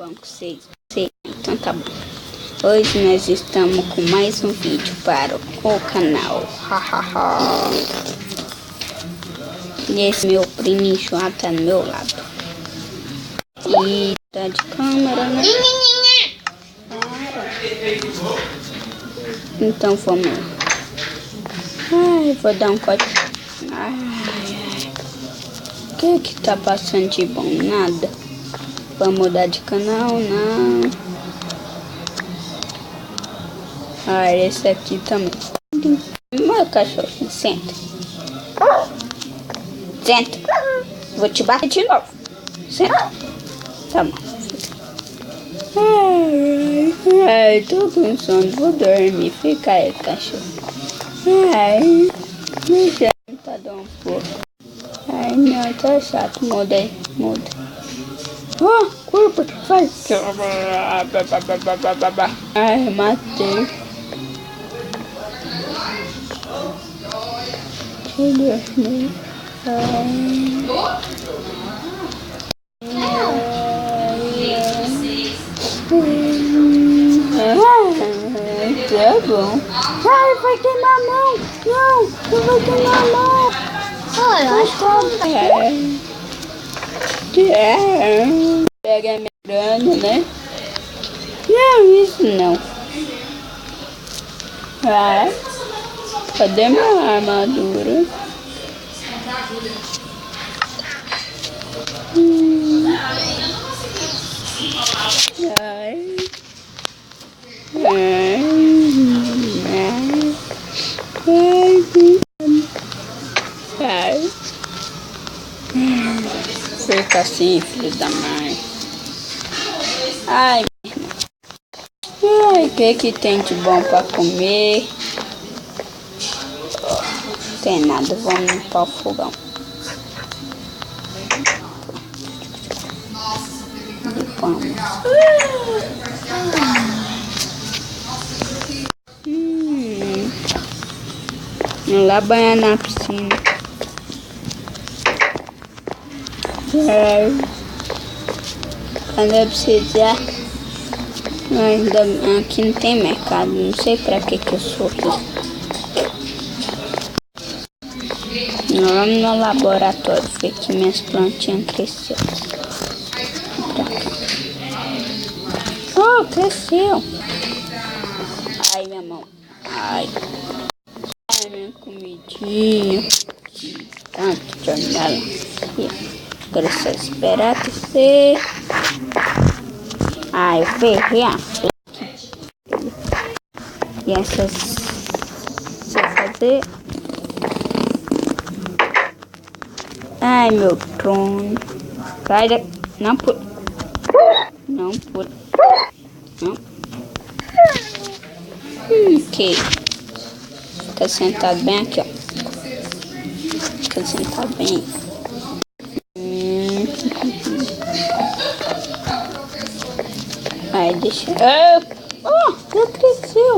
bom com vocês? Então tá bom. Hoje nós estamos com mais um vídeo para o canal. E esse meu priminho João tá do meu lado. E tá de câmera, né? Então vamos lá. Ai, vou dar um corte. O que tá passando de bom? Nada. Vamos mudar de canal? Não. Esse aqui também. Meu cachorro, senta. Senta. Vou te bater de novo. Senta. Tá bom. Tô com sono. Vou dormir. Fica aí, cachorro. Deixa eu sentar um pouco. Não, tá chato. Muda aí. Muda. Curva. Vai. Matei. Tá bom. Vai queimar a mão. Não vai queimar a mão. Eu acho que Pega a minha grana, né? Não, isso não. Cadê minha armadura? Fica assim, filho da mãe. O que tem de bom pra comer? Tem nada, vamos limpar o fogão. Limpamos. Vamos lá banhar na piscina. Quando eu precisar. Ainda aqui não tem mercado. Não sei pra que eu sou aqui. Vamos no laboratório ver que minhas plantinhas cresceram. Cresceu. Ai, minha mão. Ai, minha comidinha. Tanto de janela. Agora é só esperar crescer. Eu ferrei a frente. E essas... Se eu fazer... meu trono. Sai daqui. Não pula. Não pula. Não. Ok. Fica sentado bem aqui, ó. Fica sentado bem. Deixa. Já cresceu.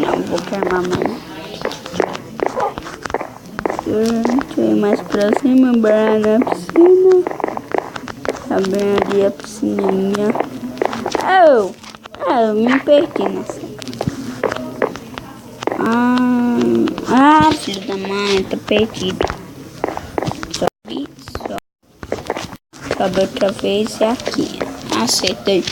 Não vou queimar mais. Tem mais pra cima, embora na piscina. Tá bem ali a piscininha. Eu me perdi nessa. Filho da mãe, tá perdido. Sobe outra vez e aqui. Acertei.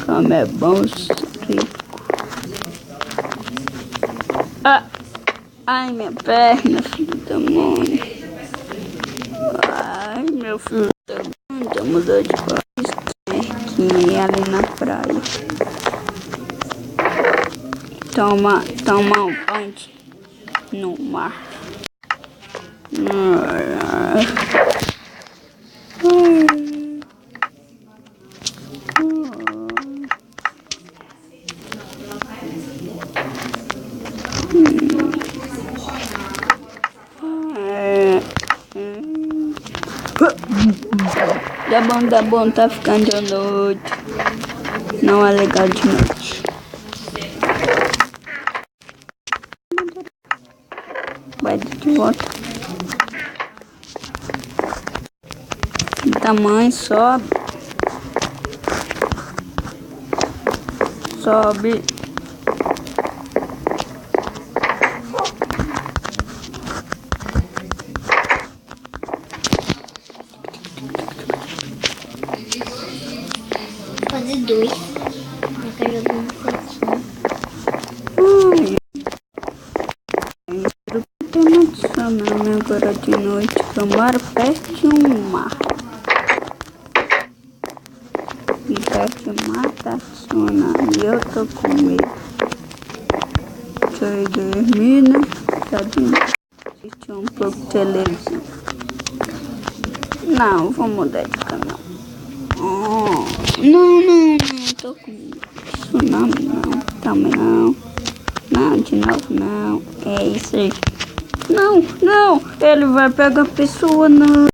Como é bom rico. Minha perna, filho da mãe. Meu filho da mãe, mudou de barriga ali na praia. Toma um banho no mar. Tá bom, tá ficando de noite. Não é legal de noite. Vai de volta. O tamanho sobe. Sobe. Fazer 2. Eu quero jogar um pouquinho. Tem uma tsunami agora de noite. Que eu moro perto de um mar. E perto de mar tá tsunami. Eu tô com medo. Deixa eu dormir, né? Tadinho. Assistir um pouco de televisão. Não, vou mudar de canal. Oh, não, tô com tsunami, não. Também não. Não, de novo não. É isso aí. Não, ele vai pegar a pessoa, não.